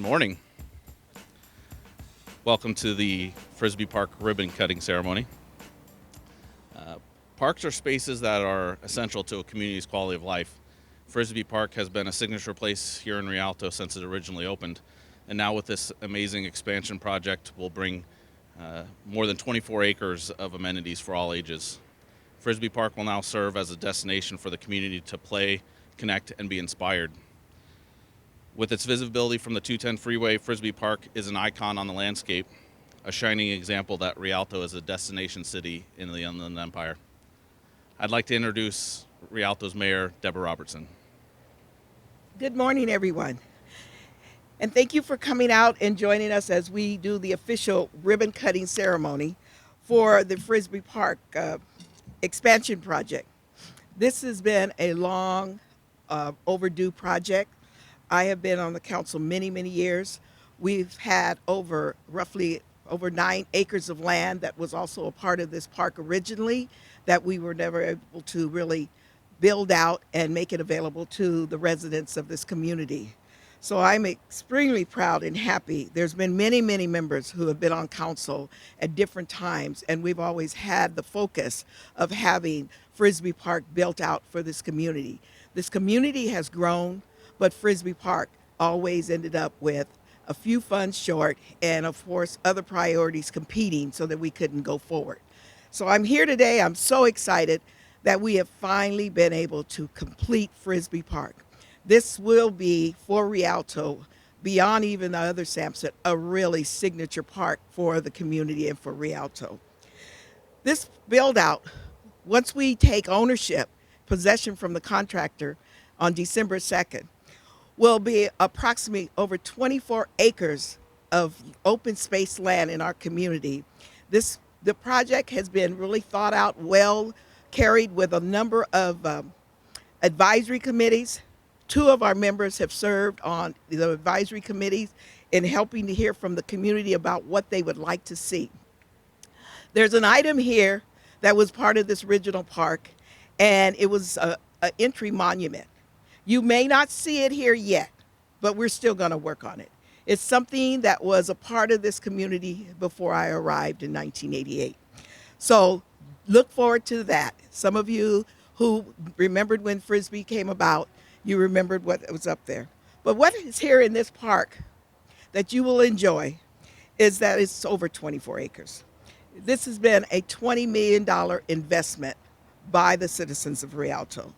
Good morning. Welcome to the Frisbie Park ribbon cutting ceremony. Parks are spaces that are essential to a community's quality of life. Frisbie Park has been a signature place here in Rialto since it originally opened, and now with this amazing expansion project, we'll bring more than 24 acres of amenities for all ages. Frisbie Park will now serve as a destination for the community to play, connect, and be inspired. With its visibility from the 210 freeway, Frisbie Park is an icon on the landscape, a shining example that Rialto is a destination city in the Inland Empire. I'd like to introduce Rialto's Mayor, Deborah Robertson. Good morning, everyone. And thank you for coming out and joining us as we do the official ribbon cutting ceremony for the Frisbie Park expansion project. This has been a long overdue project. I have been on the council many years. We've had roughly over 9 acres of land that was also a part of this park originally that we were never able to really build out and make it available to the residents of this community. So I'm extremely proud and happy. There's been many members who have been on council at different times, and we've always had the focus of having Frisbie Park built out for this community. This community has grown, but Frisbie Park always ended up with a few funds short and, of course, other priorities competing so that we couldn't go forward. So I'm here today. I'm so excited that we have finally been able to complete Frisbie Park. This will be, for Rialto, beyond even the other Sampson, a really signature park for the community and for Rialto. This build out, once we take ownership, possession from the contractor on December 2nd, will be approximately over 24 acres of open space land in our community. The project has been really thought out, well carried with a number of advisory committees. 2 of our members have served on the advisory committees in helping to hear from the community about what they would like to see. There's an item here that was part of this original park, and it was an entry monument. You may not see it here yet, but we're still going to work on it. It's something that was a part of this community before I arrived in 1988. So look forward to that. Some of you who remembered when Frisbie came about, you remembered what was up there. But what is here in this park that you will enjoy is that it's over 24 acres. This has been a $20 million investment by the citizens of Rialto.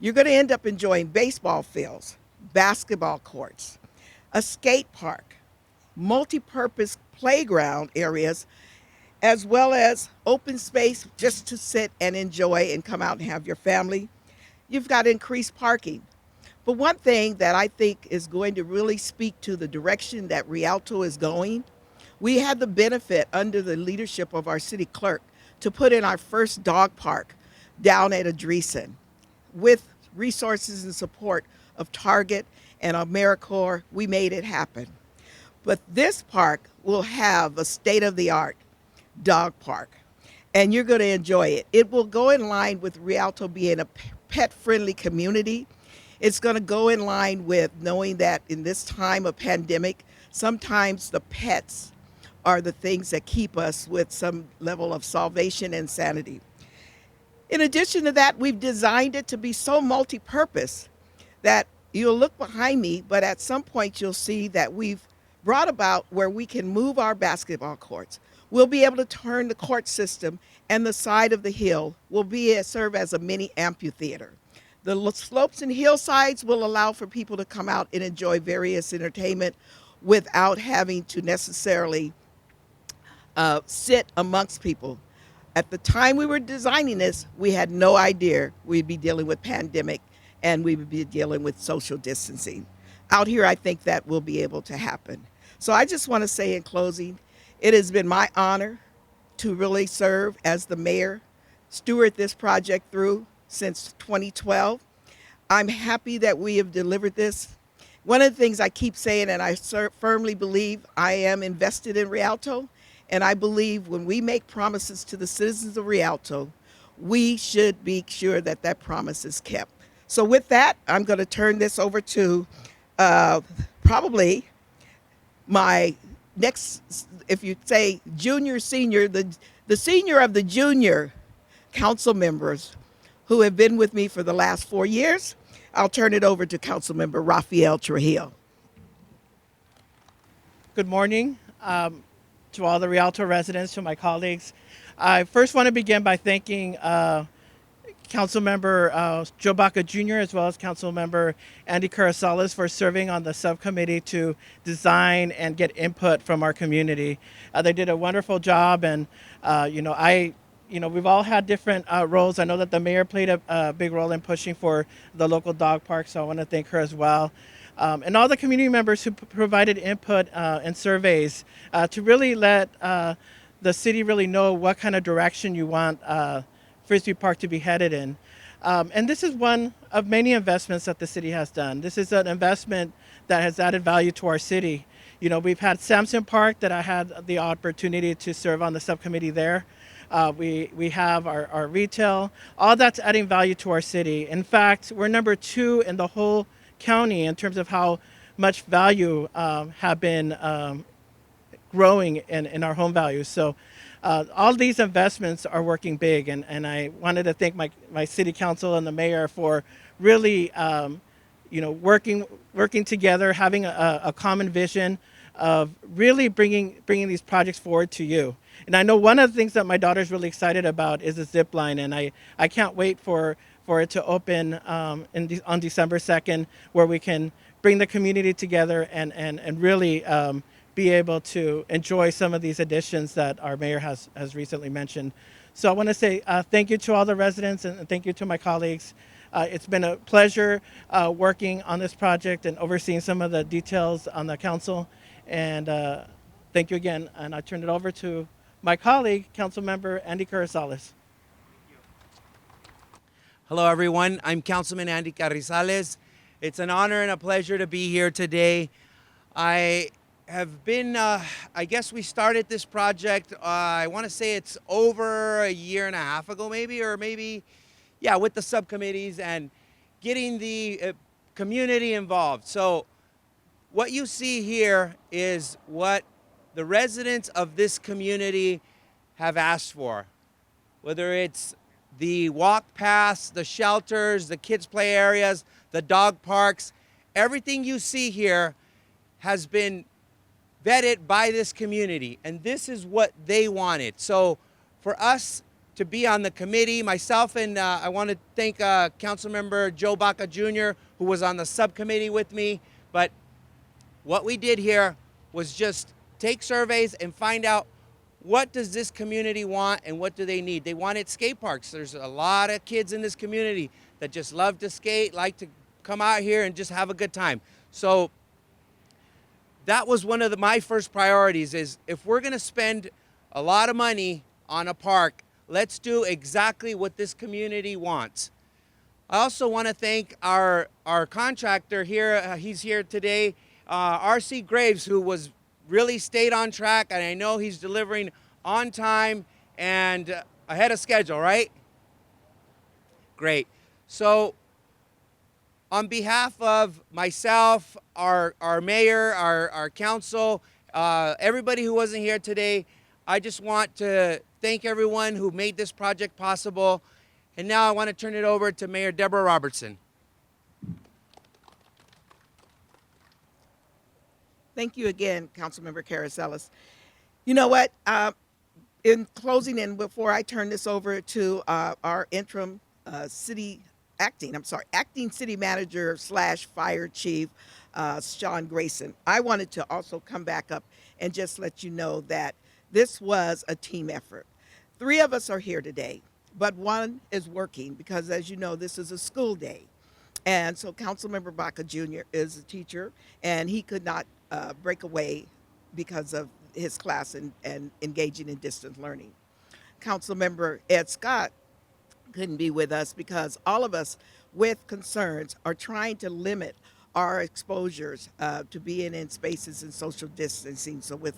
You're going to end up enjoying baseball fields, basketball courts, a skate park, multi-purpose playground areas, as well as open space just to sit and enjoy and come out and have your family. You've got increased parking. But one thing that I think is going to really speak to the direction that Rialto is going, we had the benefit under the leadership of our city clerk to put in our first dog park down at Adreesen. With resources and support of Target and AmeriCorps, we made it happen. But this park will have a state-of-the-art dog park, and you're going to enjoy it. It will go in line with Rialto being a pet-friendly community. It's going to go in line with knowing that in this time of pandemic, sometimes the pets are the things that keep us with some level of salvation and sanity. In addition to that, we've designed it to be so multi-purpose that you'll look behind me, but at some point you'll see that we've brought about where we can move our basketball courts. We'll be able to turn the court system, and the side of the hill will serve as a mini amphitheater. The slopes and hillsides will allow for people to come out and enjoy various entertainment without having to necessarily sit amongst people. At the time we were designing this, we had no idea we'd be dealing with pandemic and we would be dealing with social distancing. Out here, I think that will be able to happen. So I just want to say in closing, it has been my honor to really serve as the mayor, steward this project through since 2012. I'm happy that we have delivered this. One of the things I keep saying, and I firmly believe, I am invested in Rialto, and I believe when we make promises to the citizens of Rialto, we should be sure that that promise is kept. So with that, I'm going to turn this over to probably my next, if you say junior, senior, the senior of the junior council members who have been with me for the last 4 years. I'll turn it over to Councilmember Rafael Trujillo. Good morning to all the Rialto residents, to my colleagues. I first want to begin by thanking Councilmember Joe Baca Jr. as well as Councilmember Andy Carrizales for serving on the subcommittee to design and get input from our community. They did a wonderful job, and we've all had different roles. I know that the mayor played a big role in pushing for the local dog park, so I want to thank her as well. And all the community members who provided input and surveys to really let the city really know what kind of direction you want Frisbie Park to be headed in. And this is one of many investments that the city has done. This is an investment that has added value to our city. You know, we've had Sampson Park that I had the opportunity to serve on the subcommittee there. We have our retail. All that's adding value to our city. In fact, we're number 2 in the whole county in terms of how much value have been growing in our home values. So all these investments are working big, and I wanted to thank my city council and the mayor for really working together, having a common vision of really bringing these projects forward to you. And I know one of the things that my daughter's really excited about is the zip line, and I can't wait for it to open on December 2nd, where we can bring the community together and really be able to enjoy some of these additions that our mayor has recently mentioned. So I want to say thank you to all the residents, and thank you to my colleagues. It's been a pleasure working on this project and overseeing some of the details on the council. And thank you again. And I turn it over to my colleague, Councilmember Andy Carrizales. Hello, everyone. I'm Councilman Andy Carrizales. It's an honor and a pleasure to be here today. I have been, I guess we started this project, I want to say it's over a year and a half ago, maybe, yeah, with the subcommittees and getting the community involved. So what you see here is what the residents of this community have asked for, whether it's the walk paths, the shelters, the kids' play areas, the dog parks. Everything you see here has been vetted by this community, and this is what they wanted. So for us to be on the committee, myself and I want to thank Councilmember Joe Baca Jr., who was on the subcommittee with me. But what we did here was just take surveys and find out, what does this community want and what do they need? They wanted skate parks. There's a lot of kids in this community that just love to skate, like to come out here and just have a good time. So that was one of my first priorities, is if we're gonna spend a lot of money on a park, let's do exactly what this community wants. I also want to thank our contractor here. He's here today, R.C. Graves, who was really stayed on track, and I know he's delivering on time and ahead of schedule, right? Great. So on behalf of myself, our mayor, our council, everybody who wasn't here today, I just want to thank everyone who made this project possible. And now I want to turn it over to Mayor Deborah Robertson. Thank you again, Councilmember Carrizales. You know what? In closing, and before I turn this over to our interim acting city manager / fire chief, Sean Grayson, I wanted to also come back up and just let you know that this was a team effort. 3 of us are here today, but 1 is working because, as you know, this is a school day. And so Councilmember Baca Jr. is a teacher, and he could not break away because of his class and engaging in distance learning. Councilmember Ed Scott couldn't be with us because all of us with concerns are trying to limit our exposures to being in spaces and social distancing, so with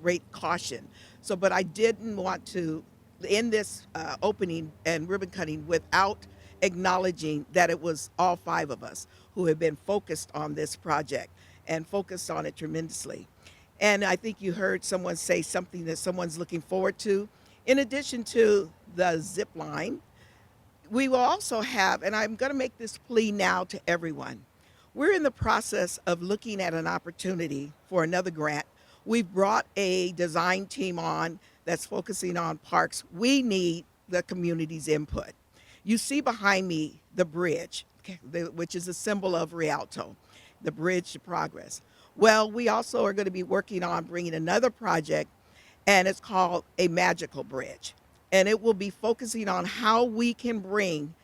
great caution. So, but I didn't want to end this opening and ribbon cutting without acknowledging that it was all 5 of us who have been focused on this project and focused on it tremendously. And I think you heard someone say something that someone's looking forward to. In addition to the zip line, we will also have, and I'm going to make this plea now to everyone. We're in the process of looking at an opportunity for another grant. We've brought a design team on that's focusing on parks. We need the community's input. You see behind me the bridge, okay, which is a symbol of Rialto, the bridge to progress. Well, we also are going to be working on bringing another project, and it's called a magical bridge. And it will be focusing on how we can bring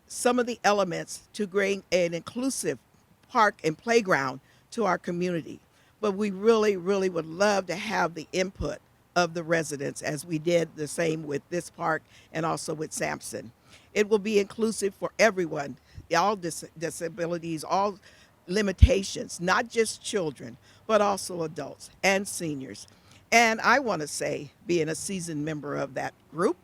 some of the elements to bring an inclusive park and playground to our community. But we really, really would love to have the input of the residents, as we did the same with this park and also with Sampson. It will be inclusive for everyone, all disabilities, all limitations, not just children, but also adults and seniors. And I want to say, being a seasoned member of that group,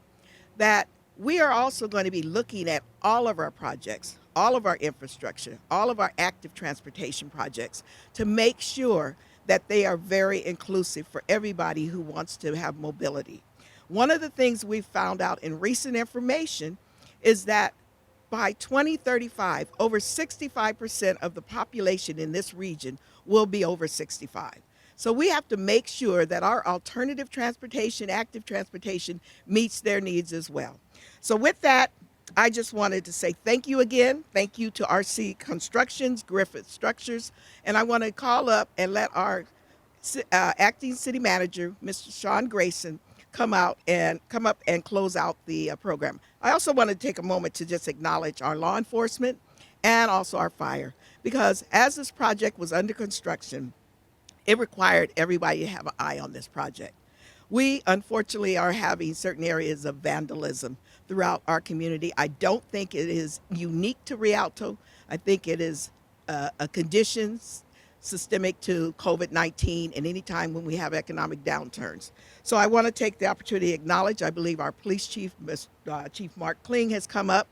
that we are also going to be looking at all of our projects, all of our infrastructure, all of our active transportation projects to make sure that they are very inclusive for everybody who wants to have mobility. One of the things we found out in recent information is that by 2035, over 65% of the population in this region will be over 65. So we have to make sure that our alternative transportation, active transportation, meets their needs as well. So with that, I just wanted to say thank you again. Thank you to RC Constructions, Griffith Structures, and I want to call up and let our acting city manager, Mr. Sean Grayson, come up and close out the program. I also want to take a moment to just acknowledge our law enforcement and also our fire, because as this project was under construction, it required everybody to have an eye on this project. We unfortunately are having certain areas of vandalism throughout our community. I don't think it is unique to Rialto. I think it is a condition systemic to COVID-19 and any time when we have economic downturns. So I want to take the opportunity to acknowledge, I believe our police chief, Chief Mark Kling, has come up,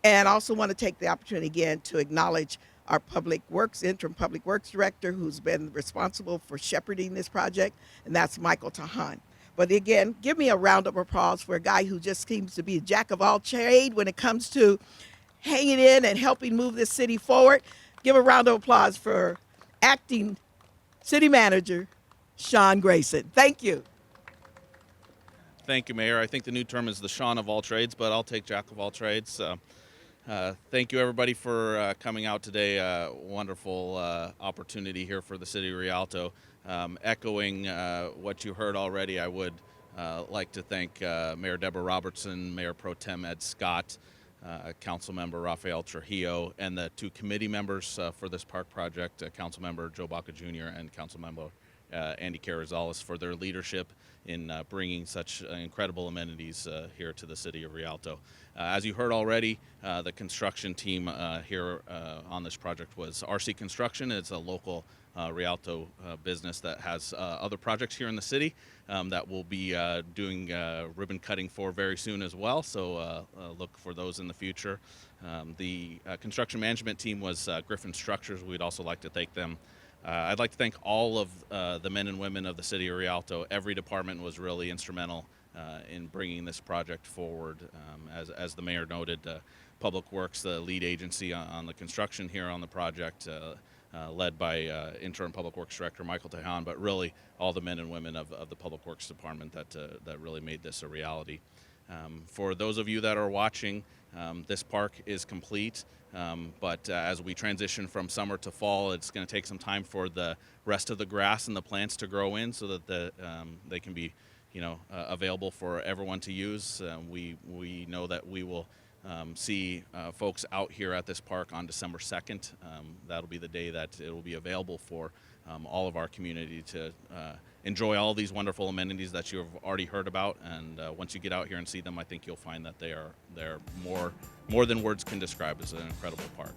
and also want to take the opportunity again to acknowledge our interim public works director, who's been responsible for shepherding this project, and that's Michael Tahan. But again, give me a round of applause for a guy who just seems to be a jack of all trades when it comes to hanging in and helping move this city forward. Give a round of applause for acting city manager Sean Grayson. Thank you. Thank you, Mayor. I think the new term is the Sean of all trades, but I'll take jack of all trades. Thank you, everybody, for coming out today. Wonderful opportunity here for the city of Rialto. Echoing what you heard already, I would like to thank Mayor Deborah Robertson, Mayor Pro Tem Ed Scott, Councilmember Rafael Trujillo, and the two committee members for this park project, Councilmember Joe Baca Jr. and Councilmember Andy Carrizales, for their leadership in bringing such incredible amenities here to the city of Rialto. As you heard already, the construction team here on this project was RC Construction. It's a local Rialto business that has other projects here in the city that we'll be doing ribbon cutting for very soon as well, so look for those in the future. The construction management team was Griffin Structures. We'd also like to thank them. I'd like to thank all of the men and women of the city of Rialto. Every department was really instrumental in bringing this project forward. As the mayor noted, Public Works, the lead agency on the construction here on the project, led by interim Public Works Director Michael Tejan, but really all the men and women of the Public Works Department that really made this a reality. For those of you that are watching, this park is complete, but as we transition from summer to fall, it's going to take some time for the rest of the grass and the plants to grow in so that they can be available for everyone to use. We know that we will see folks out here at this park on December 2nd. That'll be the day that it will be available for all of our community to enjoy all these wonderful amenities that you have already heard about. And once you get out here and see them, I think you'll find that they're more than words can describe. It's an incredible park.